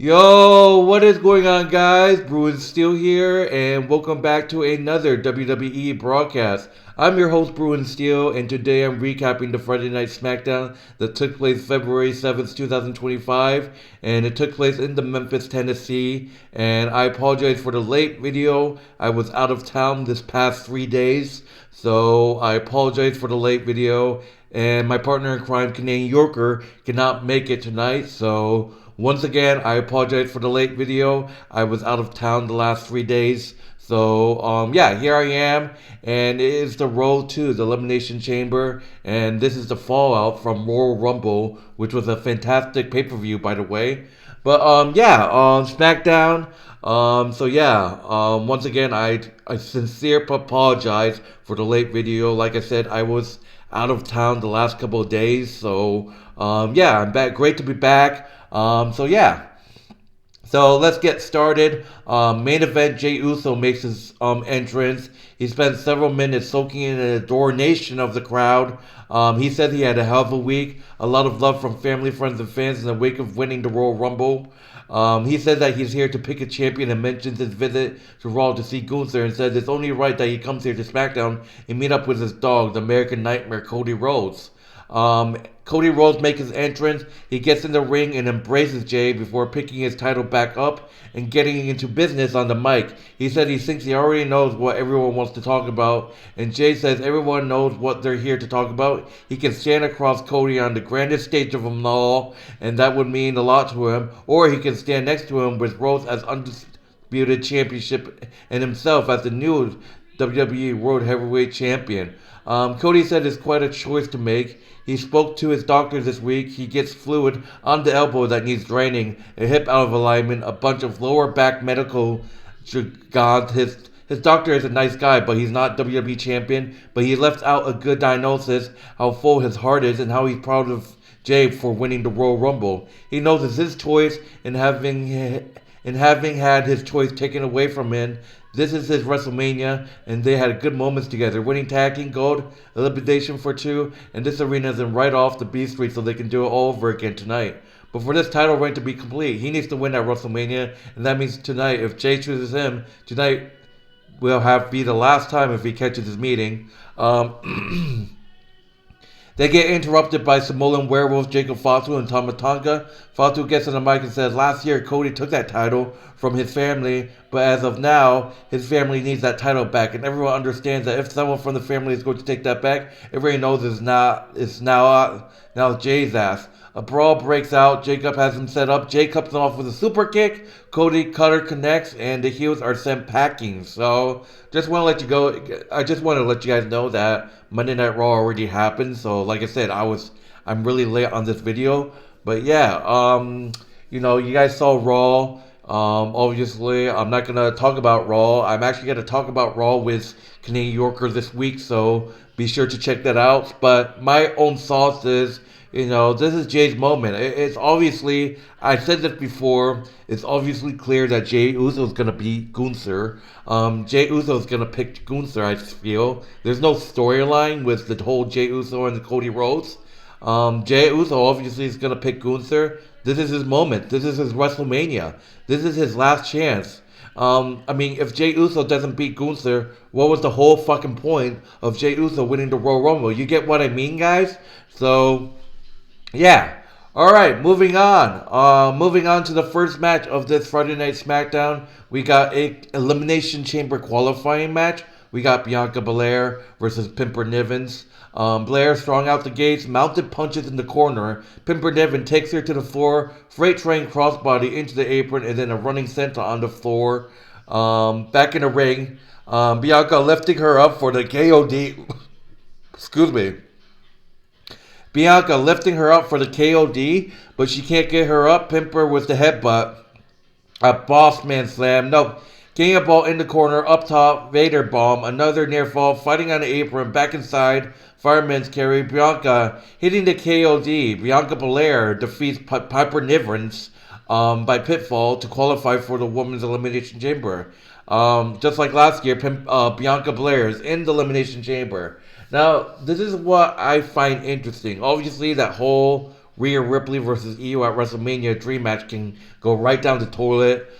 Yo, what is going on, guys? Bruin Steel here, and welcome back to another WWE broadcast. I'm your host, Bruin Steel, and today I'm recapping the Friday Night Smackdown that took place February 7th, 2025, and it took place in the Memphis, Tennessee. And I apologize for the late video. I was out of town this past 3 days, so I apologize for the late video. And my partner in crime, Canadian Yorker, cannot make it tonight, so once again, I apologize for the late video. I was out of town the last 3 days. So, yeah, here I am. And it is the road to the Elimination Chamber. And this is the fallout from Royal Rumble, which was a fantastic pay-per-view, by the way. But, yeah, SmackDown. Once again, I sincere apologize for the late video. Like I said, I was out of town the last couple of days. So, yeah, I'm back. Great to be back. So let's get started. Main event, Jey Uso makes his entrance. He spent several minutes soaking in the adoration of the crowd. He said he had a hell of a week. A lot of love from family, friends, and fans in the wake of winning the Royal Rumble. He said that he's here to pick a champion and mentions his visit to Raw to see Gunther and says it's only right that he comes here to SmackDown and meet up with his dog, the American Nightmare, Cody Rhodes. Cody Rhodes makes his entrance. He gets in the ring and embraces Jey before picking his title back up and getting into business on the mic. He said he thinks he already knows what everyone wants to talk about, and Jey says everyone knows what they're here to talk about. He can stand across Cody on the grandest stage of them all, and that would mean a lot to him, or he can stand next to him with Rhodes as Undisputed Championship and himself as the new WWE World Heavyweight Champion. Cody said it's quite a choice to make. He spoke to his doctor this week. He gets fluid on the elbow that needs draining, a hip out of alignment, a bunch of lower back medical jargon. His doctor is a nice guy, but he's not WWE champion. But he left out a good diagnosis, how full his heart is, and how he's proud of Jey for winning the Royal Rumble. He knows it's his choice, and having had his choice taken away from him, this is his WrestleMania, and they had good moments together, winning tag team gold, elimination for two, and this arena is in right off the B Street so they can do it all over again tonight. But for this title reign to be complete, he needs to win at WrestleMania, and that means tonight, if Jey chooses him, tonight will have be the last time if he catches his meeting. They get interrupted by Samoan werewolves Jacob Fatu and Tama Tonga. Fatu gets on the mic and says, last year Cody took that title from his family, but as of now, his family needs that title back. And everyone understands that if someone from the family is going to take that back, everybody knows it's now Jey's ass. A brawl breaks out. Jacob has him set up. Jey cuts him off with a super kick. Cody cutter connects, and the heels are sent packing. So, just want to let you go. I just want to let you guys know that Monday Night Raw already happened. So, like I said, I'm really late on this video, but yeah, you guys saw Raw. Obviously, I'm not gonna talk about Raw. I'm actually gonna talk about Raw with Canadian Yorker this week. So be sure to check that out. But my own thoughts is, this is Jey's moment. It's obviously, I said this before, it's obviously clear that Jey Uso is going to beat Gunther. Jey Uso is going to pick Gunther, I feel. There's no storyline with the whole Jey Uso and the Cody Rhodes. Jey Uso obviously is going to pick Gunther. This is his moment. This is his WrestleMania. This is his last chance. If Jey Uso doesn't beat Gunther, what was the whole fucking point of Jey Uso winning the Royal Rumble? You get what I mean, guys? So, yeah. Alright, moving on. Moving on to the first match of this Friday Night SmackDown. We got a Elimination Chamber qualifying match. We got Bianca Belair versus Pimper Nivens. Blair strong out the gates, mounted punches in the corner. Pimper Niven takes her to the floor, freight train crossbody into the apron, and then a running center on the floor. Back in the ring, Bianca lifting her up for the KOD. Excuse me. Bianca lifting her up for the KOD, but she can't get her up. Pimper with the headbutt. A boss man slam. No. Getting a ball in the corner, up top, Vader bomb, another near fall, fighting on the apron, back inside, fireman's carry, Bianca hitting the KOD. Bianca Belair defeats Piper Nivens by pinfall to qualify for the Women's Elimination Chamber. Just like last year, Bianca Belair is in the Elimination Chamber. Now, this is what I find interesting. Obviously, that whole Rhea Ripley versus EU at WrestleMania Dream Match can go right down the toilet.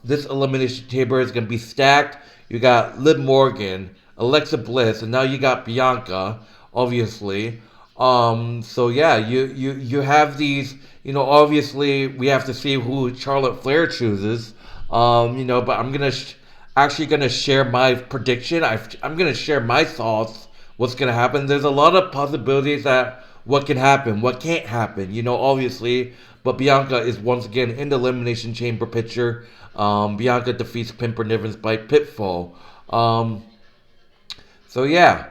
This Elimination Chamber is going to be stacked. You got Liv Morgan, Alexa Bliss, and now you got Bianca, obviously. So yeah, you have these. Obviously we have to see who Charlotte Flair chooses. But I'm actually gonna share my prediction. I'm gonna share my thoughts. What's gonna happen? There's a lot of possibilities that what can happen, what can't happen. Obviously, but Bianca is once again in the Elimination Chamber picture. Bianca defeats Pimper Nivens by pinfall. So yeah.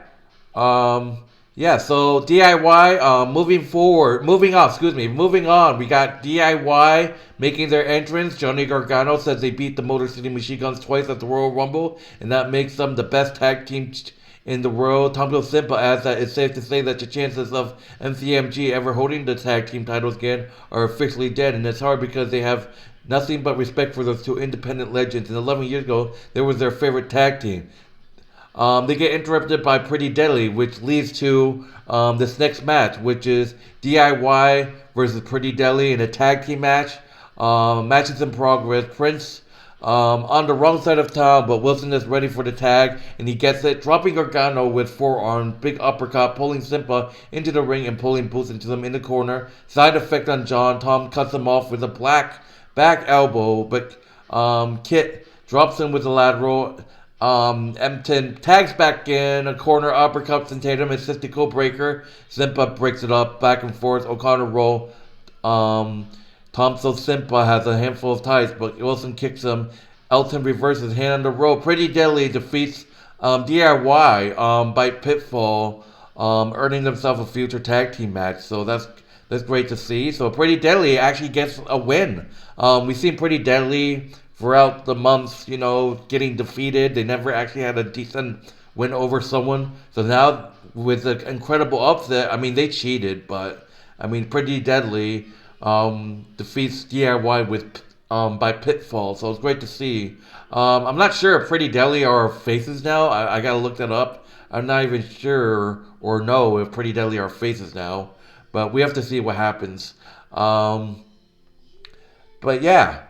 So DIY, moving on. We got DIY making their entrance. Johnny Gargano says they beat the Motor City Machine Guns twice at the Royal Rumble, and that makes them the best tag team in the world. Tommaso Ciampa adds that it's safe to say that the chances of MCMG ever holding the tag team titles again are officially dead, and it's hard because they have nothing but respect for those two independent legends, and 11 years ago, they was their favorite tag team. They get interrupted by Pretty Deadly, which leads to this next match, which is DIY versus Pretty Deadly in a tag team match. Match is in progress. Prince on the wrong side of town, but Wilson is ready for the tag, and he gets it, dropping Gargano with forearm, big uppercut, pulling Ciampa into the ring and pulling Boots into them in the corner. Side effect on John. Tom cuts him off with a black back elbow, but Kit drops him with a lateral. M10 tags back in, a corner uppercuts and Tatum, assisted code breaker. Ciampa breaks it up, back and forth, O'Connor roll. Tommaso Ciampa has a handful of ties, but Wilson kicks him. Elton reverses, hand on the rope. Pretty Deadly defeats DIY by pinfall, earning themselves a future tag team match. So that's great to see. So Pretty Deadly actually gets a win. We've seen Pretty Deadly throughout the months, getting defeated. They never actually had a decent win over someone. So now, with an incredible upset, they cheated, but, Pretty Deadly defeats DIY by pinfall, so it's great to see. I'm not sure if Pretty Deadly are faces now. I gotta look that up. I'm not even sure or know if Pretty Deadly are faces now, but we have to see what happens. But yeah.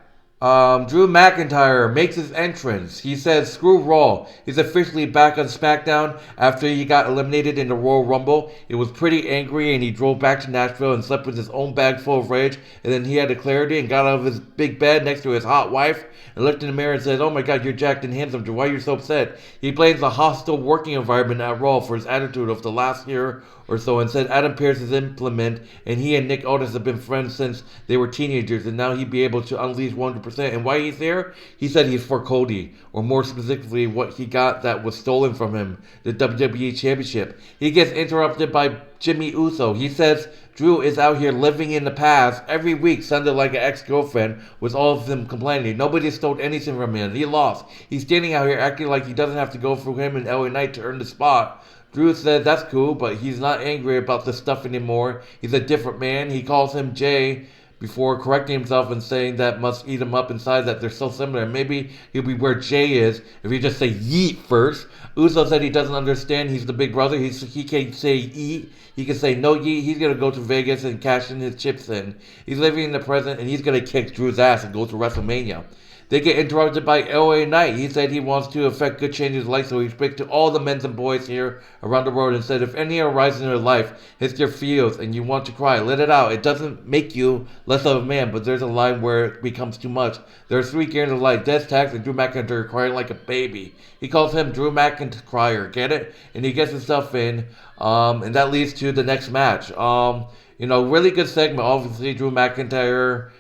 Drew McIntyre makes his entrance. He says, screw Raw. He's officially back on Smackdown after he got eliminated in the Royal Rumble. He was pretty angry and he drove back to Nashville and slept with his own bag full of rage. And then he had the clarity and got out of his big bed next to his hot wife and looked in the mirror and said, oh my god, you're jacked and handsome, Drew. Why are you so upset? He blames the hostile working environment at Raw for his attitude of the last year or so and said Adam Pearce is implement and he and Nick Aldis have been friends since they were teenagers and now he'd be able to unleash 100%. And why he's there? He said he's for Cody, or more specifically what he got that was stolen from him, the WWE Championship. He gets interrupted by Jimmy Uso. He says Drew is out here living in the past every week, sounded like an ex-girlfriend, with all of them complaining. Nobody stole anything from him. He lost. He's standing out here acting like he doesn't have to go through him and LA Knight to earn the spot. Drew said that's cool, but he's not angry about this stuff anymore. He's a different man. He calls him Jay before correcting himself and saying that must eat him up inside, that they're so similar. Maybe he'll be where Jay is if he just say yeet first. Uso said he doesn't understand. He's the big brother. He can't say eat. He can say no yeet. He's going to go to Vegas and cash in his chips in. He's living in the present and he's going to kick Drew's ass and go to WrestleMania. They get interrupted by LA Knight. He said he wants to affect good change in his life, so he spoke to all the men and boys here around the world and said, if any arise in your life, hits your feels, and you want to cry, let it out. It doesn't make you less of a man, but there's a line where it becomes too much. There are 3 gears of life, Death Tax and Drew McIntyre crying like a baby. He calls him Drew McIntyre, get it? And he gets himself in, and that leads to the next match. Really good segment. Obviously, Drew McIntyre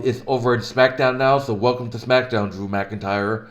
is over in SmackDown now, so welcome to SmackDown, Drew McIntyre.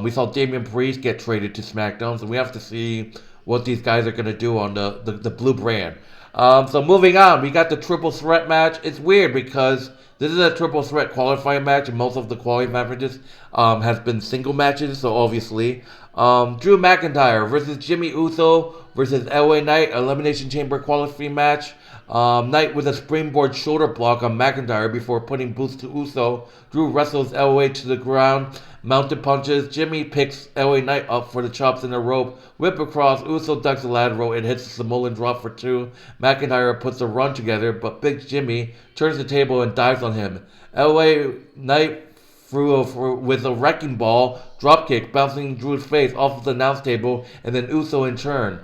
We saw Damian Priest get traded to SmackDown, so we have to see what these guys are going to do on the blue brand. So moving on, we got the triple threat match. It's weird because this is a triple threat qualifying match, and most of the qualifying matches has been single matches, so obviously. Drew McIntyre versus Jimmy Uso versus LA Knight, Elimination Chamber qualifying match. Knight with a springboard shoulder block on McIntyre before putting boots to Uso. Drew wrestles LA to the ground. Mounted punches. Jimmy picks LA Knight up for the chops in the rope. Whip across. Uso ducks the lateral and hits the Samoan drop for 2. McIntyre puts a run together, but Big Jimmy turns the table and dives on him. LA Knight with a wrecking ball dropkick bouncing Drew's face off of the announce table, and then Uso in turn.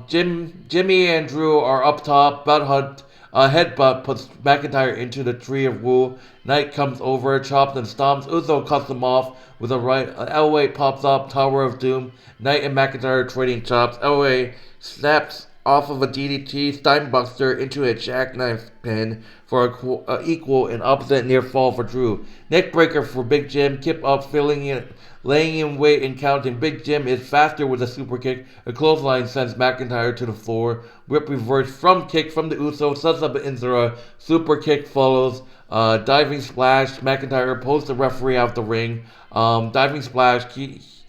Jimmy and Drew are up top. Headbutt puts McIntyre into the Tree of Woe. Knight comes over, chops and stomps. Uso cuts him off with a right. Elway pops up, Tower of Doom. Knight and McIntyre trading chops. Elway snaps off of a DDT Steinbuster into a jackknife pin for a equal and opposite near fall for Drew. Neckbreaker for Big Jim. Kip up, laying in weight and counting. Big Jim is faster with a super kick. A clothesline sends McIntyre to the floor. Whip reverse from kick from the Uso. Sets up Inzera. Super kick follows. Diving splash. McIntyre pulls the referee out the ring. Diving splash.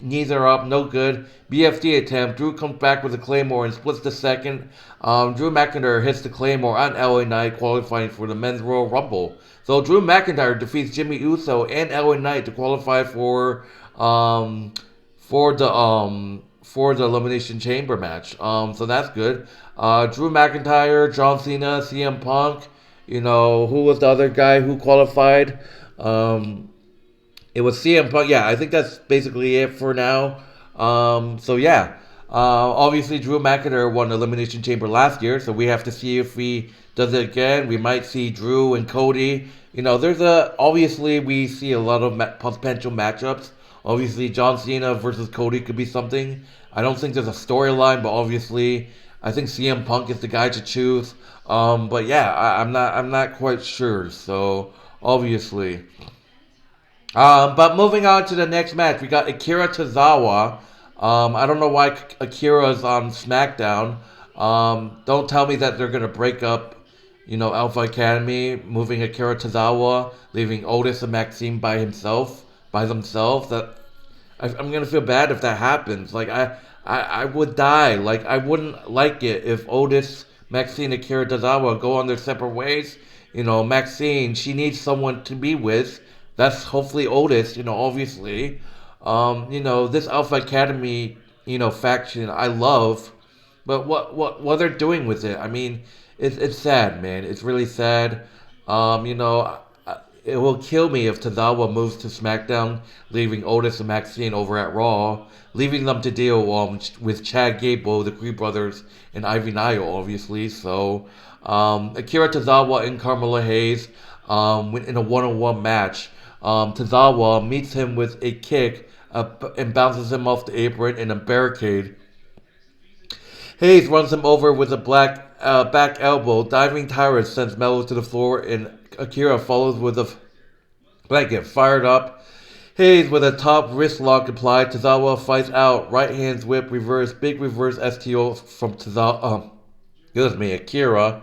Knees are up. No good. BFD attempt. Drew comes back with a Claymore and splits the second. Drew McIntyre hits the Claymore on LA Knight, qualifying for the Men's Royal Rumble. So Drew McIntyre defeats Jimmy Uso and LA Knight to qualify for the Elimination Chamber match. So that's good. Drew McIntyre, John Cena, CM Punk. You know, who was the other guy who qualified? It was CM Punk. Yeah, I think that's basically it for now. So yeah. Obviously, Drew McIntyre won the Elimination Chamber last year, so we have to see if he does it again. We might see Drew and Cody. You know, obviously we see a lot of potential matchups. Obviously, John Cena versus Cody could be something. I don't think there's a storyline, but obviously, I think CM Punk is the guy to choose. But yeah, I'm not quite sure. So obviously, but moving on to the next match, we got Akira Tozawa. I don't know why Akira's on SmackDown. Don't tell me that they're gonna break up, Alpha Academy, moving Akira Tozawa, leaving Otis and Maxine by themselves. That I'm gonna feel bad if that happens. Like I would die. Like I wouldn't like it if Otis, Maxine, and Akira Tozawa go on their separate ways. Maxine, she needs someone to be with. That's hopefully Otis. Obviously. This Alpha Academy, faction I love, but what they're doing with it, I mean, it's sad, man. It's really sad. It will kill me if Tozawa moves to SmackDown, leaving Otis and Maxine over at Raw, leaving them to deal with Chad Gable, the Creed Brothers, and Ivy Nile, obviously. So, Akira Tozawa and Carmella Hayes, in a one-on-one match. Tozawa meets him with a kick and bounces him off the apron in a barricade. Hayes runs him over with a back elbow. Diving tyrant sends Mello to the floor, and Akira follows with a blanket. Fired up. Hayes with a top wrist lock applied. Tozawa fights out. Right hand whip reverse. Big reverse STO from Akira.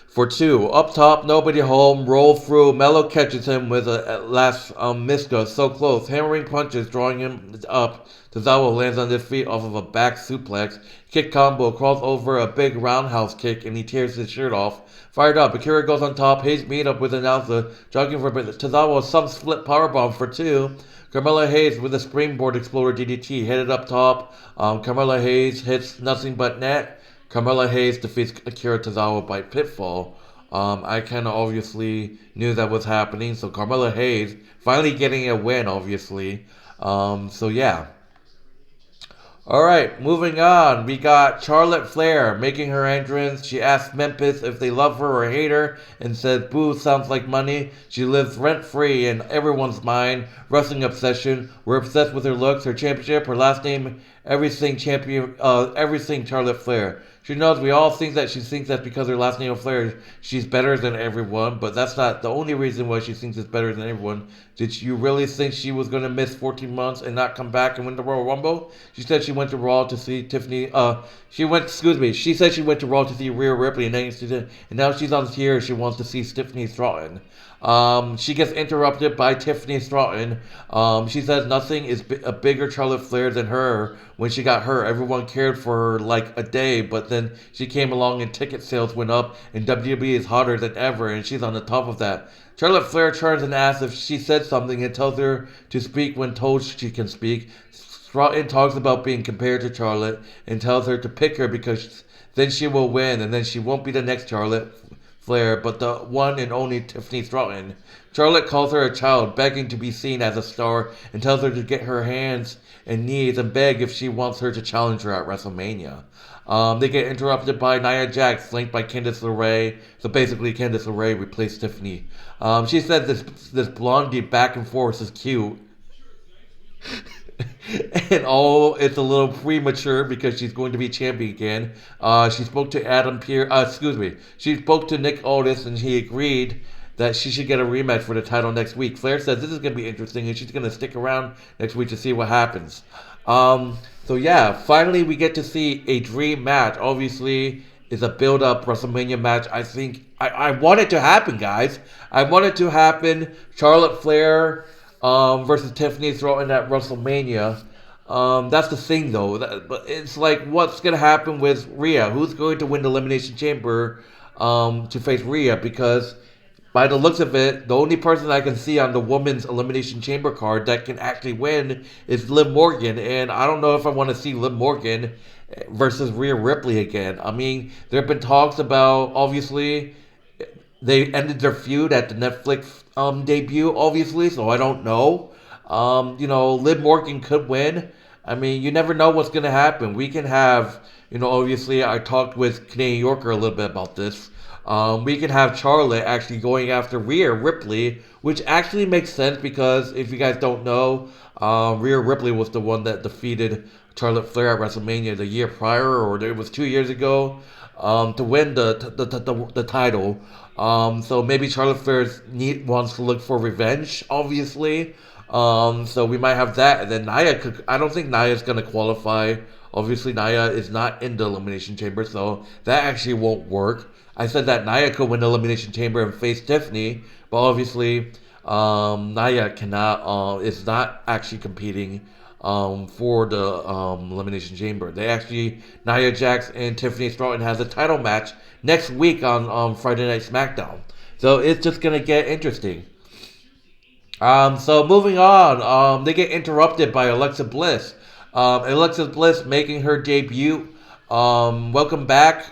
For 2. Up top, nobody home. Roll through. Mello catches him with a last Miska. So close. Hammering punches, drawing him up. Tozawa lands on his feet off of a back suplex. Kick combo, crawls over a big roundhouse kick, and he tears his shirt off. Fired up. Akira goes on top. Hayes meet up with announcer. Jogging for a bit. Tozawa some split powerbomb for 2. Carmella Hayes with a springboard exploder DDT. Headed up top. Carmella Hayes hits nothing but net. Carmella Hayes defeats Akira Tozawa by pinfall. I kind of obviously knew that was happening. So Carmella Hayes finally getting a win, obviously. So yeah. Alright, moving on. We got Charlotte Flair making her entrance. She asks Memphis if they love her or hate her and says, "Boo, sounds like money." She lives rent-free in everyone's mind. Wrestling obsession. We're obsessed with her looks, her championship, her last name, everything Charlotte Flair. She knows we all think that she thinks that because her last name is Flair, she's better than everyone, but that's not the only reason why she thinks it's better than everyone. Did you really think she was going to miss 14 months and not come back and win the Royal Rumble? She said she went to Raw to see Tiffany, she said she went to Raw to see Rhea Ripley, and now she's on here, she wants to see Tiffany Stratton. She gets interrupted by Tiffany Stratton. She says nothing is a bigger Charlotte Flair than her when she got hurt. Everyone cared for her like a day, but then she came along and ticket sales went up, and WWE is hotter than ever, and she's on the top of that. Charlotte Flair turns and asks if she said something and tells her to speak when told she can speak. Stratton talks about being compared to Charlotte and tells her to pick her because then she will win, and then she won't be the next Charlotte Flair, but the one and only Tiffany Stratton. Charlotte calls her a child, begging to be seen as a star, and tells her to get her hands and knees and beg if she wants her to challenge her at WrestleMania. They get interrupted by Nia Jax, flanked by Candice LeRae. So basically, Candice LeRae replaced Tiffany. She said this blondie back and forth is cute. And it's a little premature because she's going to be champion again. She spoke to She spoke to Nick Aldis, and he agreed that she should get a rematch for the title next week. Flair says this is going to be interesting, and she's going to stick around next week to see what happens. So yeah, finally we get to see a dream match. Obviously, it's a build-up WrestleMania match. I think I want it to happen, guys. I want it to happen. Charlotte Flair versus Tiffany Stratton at WrestleMania. That's the thing, though. But it's like, what's going to happen with Rhea? Who's going to win the Elimination Chamber to face Rhea? Because by the looks of it, the only person I can see on the Women's Elimination Chamber card that can actually win is Liv Morgan. And I don't know if I want to see Liv Morgan versus Rhea Ripley again. I mean, there have been talks about, obviously, they ended their feud at the Netflix debut, obviously, so I don't know. Liv Morgan could win. I mean, you never know what's going to happen. We can have, obviously, I talked with Canadian Yorker a little bit about this. We can have Charlotte actually going after Rhea Ripley, which actually makes sense because if you guys don't know, Rhea Ripley was the one that defeated Charlotte Flair at WrestleMania the year prior, or it was 2 years ago, to win the title. So maybe Charlotte Flair wants to look for revenge, obviously. So we might have that, and then Nia I don't think Nia's gonna qualify. Obviously, Nia is not in the Elimination Chamber, so that actually won't work. I said that Nia could win the Elimination Chamber and face Tiffany, but obviously, Nia is not actually competing for the Elimination Chamber. Nia Jax and Tiffany Stratton has a title match next week on Friday Night Smackdown. So it's just going to get interesting. So moving on, they get interrupted by Alexa Bliss. Alexa Bliss making her debut. Welcome back.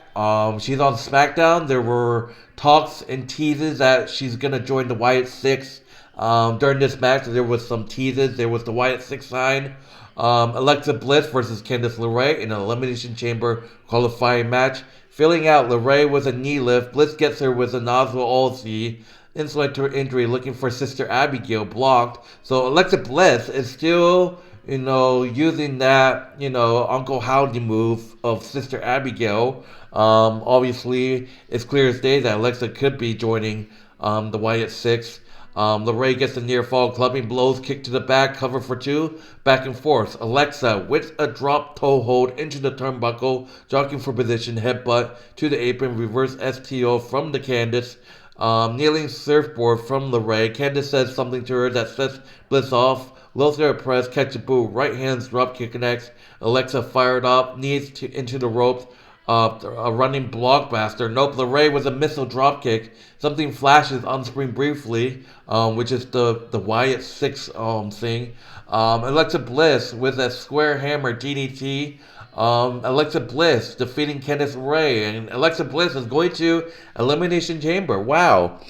She's on SmackDown. There were talks and teases that she's going to join the Wyatt Six. During this match, there was some teases. There was the Wyatt Six sign. Alexa Bliss versus Candice LeRae in an Elimination Chamber qualifying match. Filling out LeRae with a knee lift. Bliss gets her with a nozzle Aussie. Insult to her injury, looking for Sister Abigail, blocked. So Alexa Bliss is still, using that, Uncle Howdy move of Sister Abigail. Obviously, it's clear as day that Alexa could be joining the Wyatt Six. LeRae gets a near fall, clubbing blows, kick to the back, cover for two, back and forth. Alexa with a drop toe hold into the turnbuckle, jockeying for position, headbutt to the apron, reverse STO from the Candice. Kneeling surfboard from LeRae. Candice says something to her that sets Bliss off. Lothar press, catch a boot, right hands drop kick connects. Alexa fired up, knees into the ropes. A running blockbuster. Nope, LeRae with a missile drop kick. Something flashes on screen briefly, which is the Wyatt Six thing. Alexa Bliss with a square hammer DDT. Alexa Bliss defeating Candice LeRae, and Alexa Bliss is going to Elimination Chamber. Wow.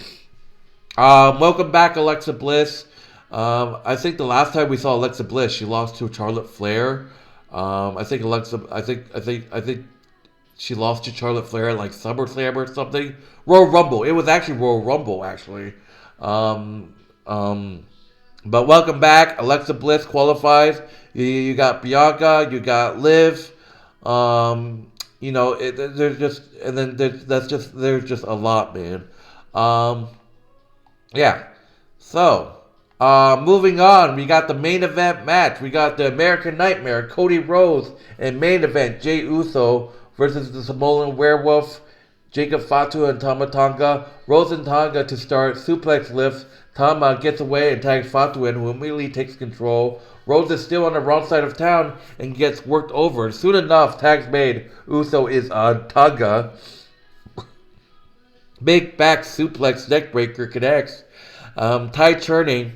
Welcome back, Alexa Bliss. I think the last time we saw Alexa Bliss, she lost to Charlotte Flair. I think she lost to Charlotte Flair at like SummerSlam or something. Royal Rumble. It was actually Royal Rumble, actually. But welcome back. Alexa Bliss qualifies. You got Bianca. You got Liv. There's just a lot, man. Yeah. So, moving on, we got the main event match. We got the American Nightmare, Cody Rhodes, and main event, Jey Uso versus the Samoan Werewolf, Jacob Fatu and Tama Tonga. Rhodes and Tonga to start. Suplex lifts. Tama gets away and tags Fatu in, who immediately takes control. Rhodes is still on the wrong side of town and gets worked over. Soon enough, tags made. Uso is on Tonga. Big back suplex neckbreaker connects. Tie turning.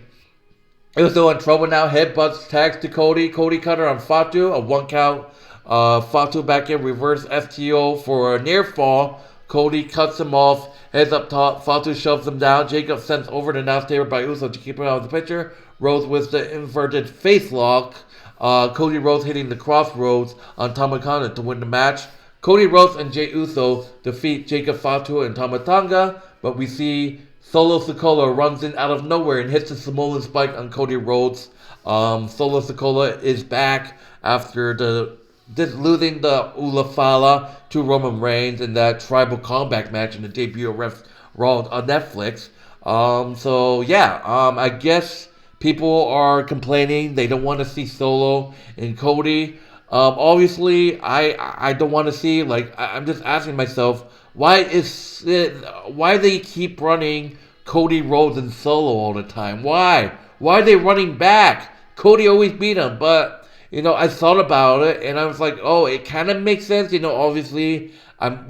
Uso in trouble now. Headbutts tags to Cody. Cody cutter on Fatu. A 1 count. Fatu back in reverse STO for a near fall. Cody cuts him off. Heads up top. Fatu shoves him down. Jacob sends over the announce table by Uso to keep him out of the picture. Rhodes with the inverted face lock. Cody Rhodes hitting the crossroads on Tama Tonga to win the match. Cody Rhodes and Jey Uso defeat Jacob Fatu and Tama Tonga, but we see Solo Sikoa runs in out of nowhere and hits the Samoan spike on Cody Rhodes. Solo Sikoa is back after losing the Ula Fala to Roman Reigns in that tribal combat match in the debut of Raw on Netflix. I guess people are complaining they don't want to see Solo and Cody. Obviously, I don't want to see, I'm just asking myself, why they keep running Cody Rhodes and Solo all the time? Why are they running back? Cody always beat him, but, I thought about it, and I was like, oh, it kind of makes sense, obviously,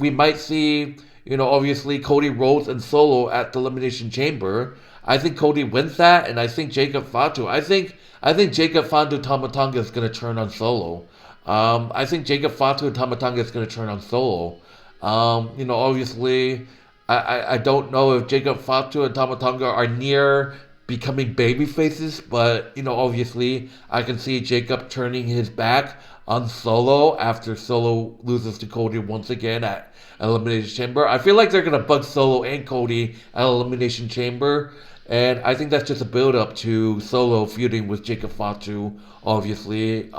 we might see, obviously, Cody Rhodes and Solo at the Elimination Chamber. I think Cody wins that, and I think Jacob Fatu, I think Jacob Fatu Tama Tonga is going to turn on Solo. I think Jacob Fatu and Tama Tonga is going to turn on Solo. Obviously, I don't know if Jacob Fatu and Tama Tonga are near becoming baby faces, but, obviously, I can see Jacob turning his back on Solo after Solo loses to Cody once again at Elimination Chamber. I feel like they're going to bug Solo and Cody at Elimination Chamber, and I think that's just a build-up to Solo feuding with Jacob Fatu, obviously.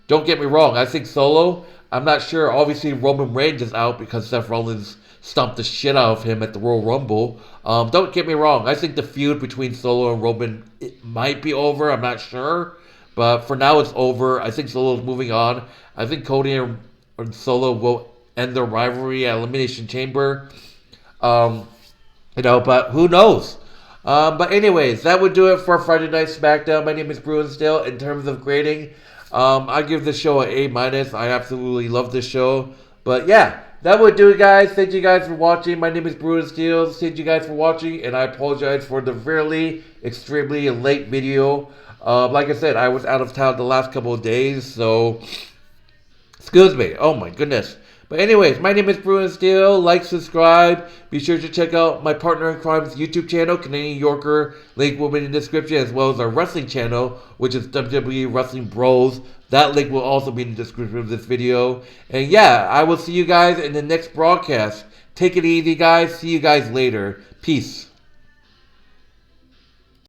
Don't get me wrong, I think Solo, I'm not sure, obviously Roman Reigns is out because Seth Rollins stomped the shit out of him at the Royal Rumble. Don't get me wrong, I think the feud between Solo and Roman, it might be over, I'm not sure. But for now it's over, I think Solo's moving on. I think Cody and Solo will end their rivalry at Elimination Chamber. But who knows? But anyways, that would do it for Friday Night Smackdown. My name is Bruinsdale. In terms of grading, I give this show an A-. I absolutely love this show. But yeah, that would do it, guys. Thank you guys for watching. My name is Bruinsdale. Thank you guys for watching, and I apologize for the extremely late video. Like I said, I was out of town the last couple of days, so excuse me. Oh my goodness. But anyways, my name is Bruinsdale. Like, subscribe. Be sure to check out my partner in crime's YouTube channel, Canadian Yorker. Link will be in the description, as well as our wrestling channel, which is WWE Wrestling Bros. That link will also be in the description of this video. And yeah, I will see you guys in the next broadcast. Take it easy, guys. See you guys later. Peace.